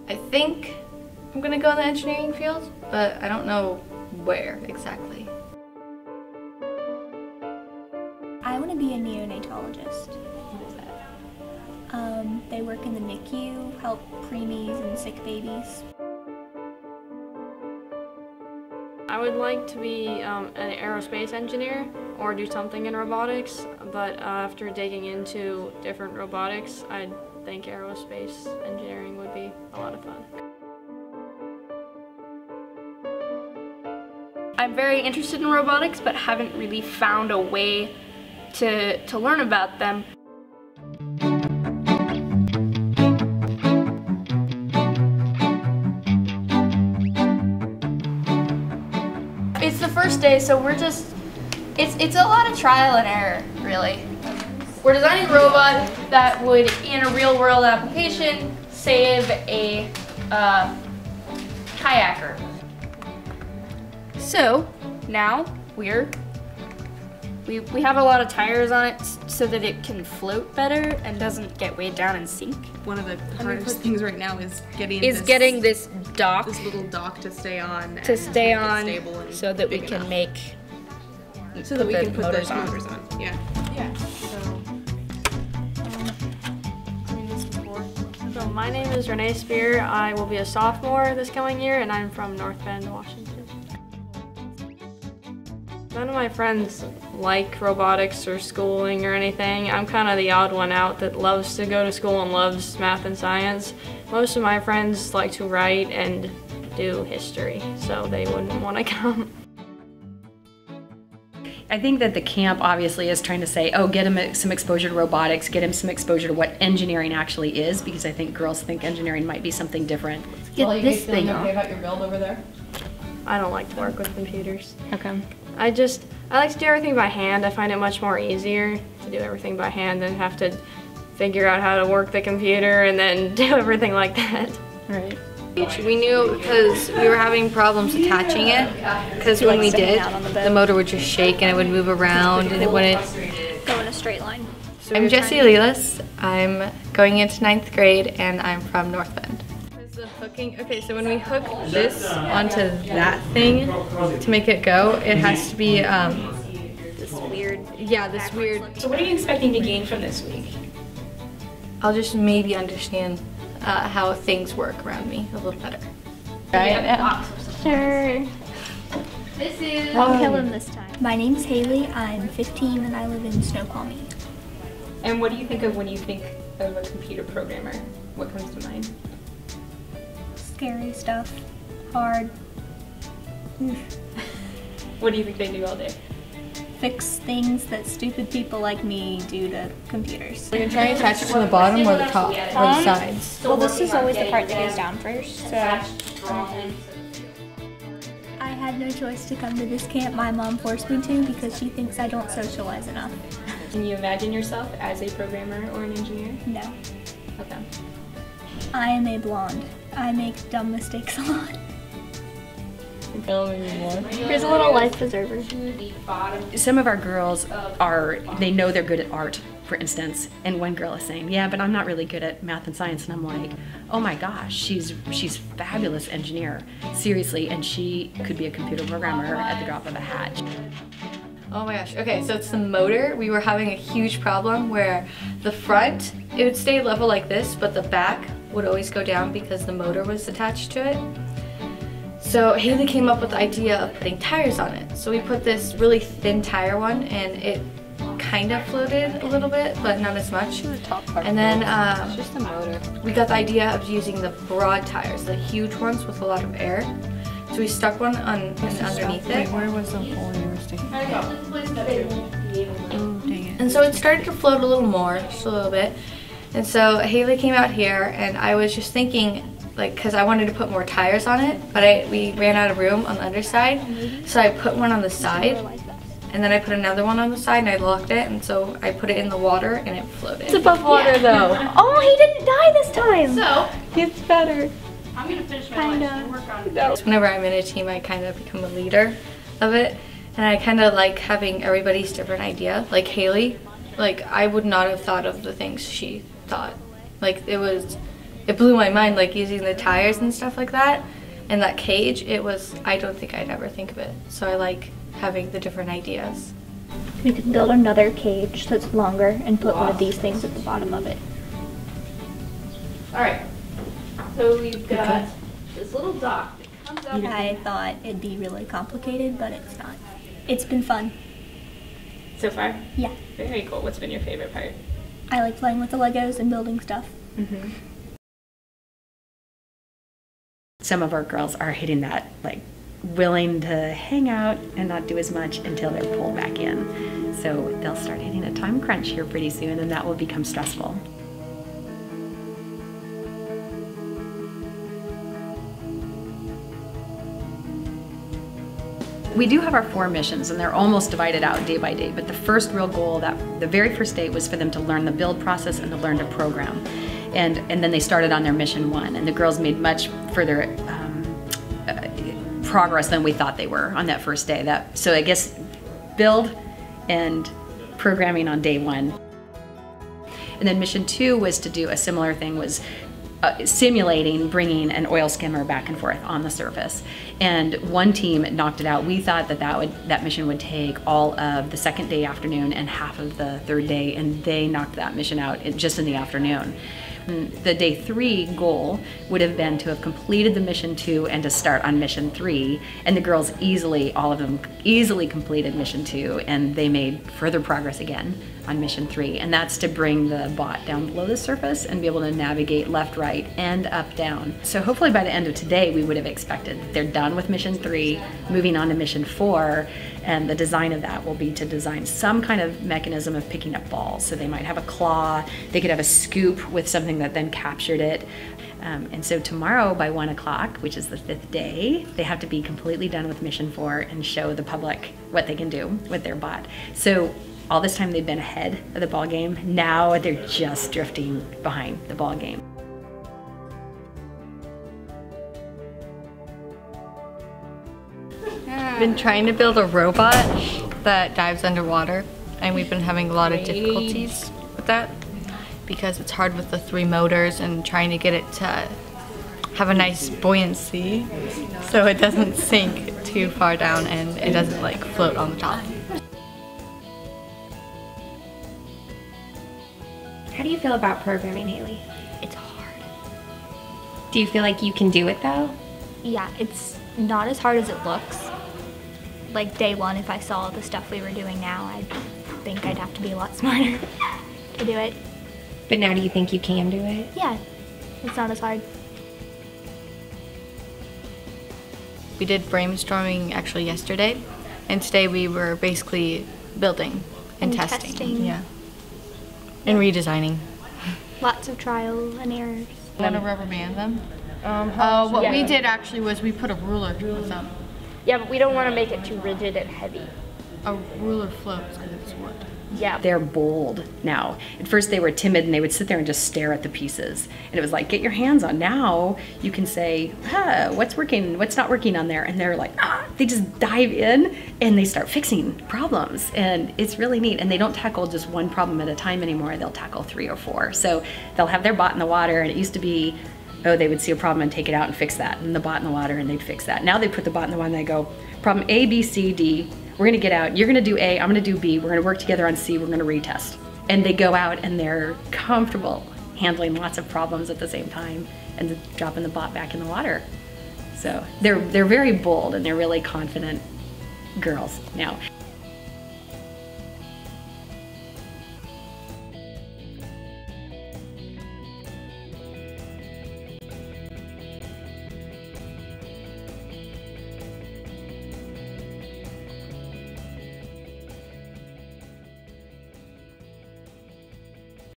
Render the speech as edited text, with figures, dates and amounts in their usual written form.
I think I'm gonna go in the engineering field, but I don't know where exactly. I want to be a neonatologist. What is that? They work in the NICU, help preemies and sick babies. I would like to be an aerospace engineer or do something in robotics, but after digging into different robotics, I think aerospace engineering would be a lot of fun. I'm very interested in robotics, but haven't really found a way to learn about them. It's the first day, so we're just, it's a lot of trial and error, really. We're designing a robot that would, in a real world application, save a kayaker. So now we have a lot of tires on it so that it can float better and doesn't get weighed down and sink. One of the hardest things right now is getting this dock, this little dock to stay on, stable and so that we can put the motors on. Yeah. Yeah. So my name is Renee Spear. I will be a sophomore this coming year, and I'm from North Bend, Washington. None of my friends like robotics or schooling or anything. I'm kind of the odd one out that loves to go to school and loves math and science. Most of my friends like to write and do history, so they wouldn't want to come. I think that the camp obviously is trying to say, oh, get him some exposure to robotics, get him some exposure to what engineering actually is, because I think girls think engineering might be something different. Get this thing off. Okay about your build over there? I don't like to work with computers. Okay. I like to do everything by hand. I find it much more easier to do everything by hand than have to figure out how to work the computer and then do everything like that. Right. We knew because we were having problems attaching it, because when we did, the motor would just shake and it would move around and it wouldn't Go in a straight line. I'm Jessie Lelis. I'm going into 9th grade and I'm from North Bend. The hooking, okay, so when we hook this onto that thing to make it go, it has to be This weird. yeah, this weird. So what are you expecting to gain from this week? I'll just maybe understand how things work around me a little better. Sure. This is. I'll kill him this time. My name's Haley. I'm 15 and I live in Snoqualmie. And what do you think of when you think of a computer programmer? What comes to mind? Scary stuff. Hard. What do you think they do all day? Fix things that stupid people like me do to computers. You're trying to attach it from the bottom or the top or the sides? Well, this is always the part that goes down first, so I had no choice to come to this camp. My mom forced me to because she thinks I don't socialize enough. Can you imagine yourself as a programmer or an engineer? No. Okay. I am a blonde. I make dumb mistakes a lot. Here's a little life preserver. Some of our girls they know they're good at art, for instance, and one girl is saying, yeah, but I'm not really good at math and science, and I'm like, oh my gosh, she's fabulous engineer, seriously, and she could be a computer programmer at the drop of a hat. Oh my gosh, okay, so it's the motor. We were having a huge problem where the front, it would stay level like this, but the back would always go down because the motor was attached to it. So Haley came up with the idea of putting tires on it. So we put this really thin tire one and it kind of floated a little bit, but not as much. And then Just the motor. we got the idea of using the broad tires, the huge ones with a lot of air. So we stuck one on underneath it. Where was the hole you were sticking? Oh, dang it. And so it started to float a little more, just a little bit. And so Haley came out here and I was just thinking, like, because I wanted to put more tires on it, but we ran out of room on the underside. So I put one on the side and then I put another one on the side and I locked it, and so I put it in the water and it floated. It's above water though. Oh, he didn't die this time! So It's better. I'm gonna finish my Kinda. work on whenever I'm in a team, I kind of become a leader of it. And I kind of like having everybody's different idea. Like Haley, like I would not have thought of the things she thought. Like it was it blew my mind, like using the tires and stuff like that. And that cage, it was, I don't think I'd ever think of it. So I like having the different ideas. We could build another cage that's longer and put one of these things at the bottom of it. All right. So we've got this little dock that comes up. I thought it'd be really complicated, but it's not. It's been fun. So far? Yeah. Very cool. What's been your favorite part? I like playing with the Legos and building stuff. Some of our girls are hitting that, like, willing to hang out and not do as much until they're pulled back in. So they'll start hitting a time crunch here pretty soon, and that will become stressful. We do have our 4 missions, and they're almost divided out day by day, but the first real goal, the very first day, was for them to learn the build process and to learn to program. And then they started on their mission 1, and the girls made much further progress than we thought they were on that first day. So I guess build and programming on day 1. And then mission 2 was to do a similar thing, was simulating bringing an oil skimmer back and forth on the surface. And one team knocked it out. We thought that mission would take all of the second day afternoon and half of the third day, and they knocked that mission out just in the afternoon. The day 3 goal would have been to have completed the mission 2 and to start on mission 3, and the girls all of them easily completed mission 2, and they made further progress again on mission 3, and that's to bring the bot down below the surface and be able to navigate left, right, and up, down. So hopefully by the end of today we would have expected that they're done with mission 3, moving on to mission 4, and the design of that will be to design some kind of mechanism of picking up balls. So they might have a claw, they could have a scoop with something that then captured it. And so tomorrow by 1 o'clock, which is the 5th day, they have to be completely done with mission 4 and show the public what they can do with their bot. So all this time they've been ahead of the ball game. Now they're just drifting behind the ball game. I've been trying to build a robot that dives underwater, and we've been having a lot of difficulties with that because it's hard with the 3 motors and trying to get it to have a nice buoyancy so it doesn't sink too far down and it doesn't like float on the top. How do you feel about programming, Haley? It's hard. Do you feel like you can do it though? Yeah, it's not as hard as it looks. Like day 1, if I saw the stuff we were doing now, I think I'd have to be a lot smarter to do it. But now do you think you can do it? Yeah, it's not as hard. We did brainstorming actually yesterday, and today we were basically building and testing. Yeah. And redesigning. Lots of trial and errors. Want to rubber band them? What we did actually was we put a ruler with them. Yeah, but we don't want to make it too rigid and heavy. A ruler floats because it's wood. Yeah. They're bold now. At first they were timid and they would sit there and just stare at the pieces. And it was like, get your hands on. Now you can say, what's working, what's not working on there? And they're like, they just dive in and they start fixing problems. And it's really neat. And they don't tackle just one problem at a time anymore. They'll tackle 3 or 4. So they'll have their bot in the water, and it used to be, they would see a problem and take it out and fix that. And the bot in the water, and they'd fix that. Now they put the bot in the water and they go, problem A, B, C, D. We're gonna get out, you're gonna do A, I'm gonna do B, we're gonna work together on C, we're gonna retest. And they go out and they're comfortable handling lots of problems at the same time and dropping the bot back in the water. So they're very bold and they're really confident girls now.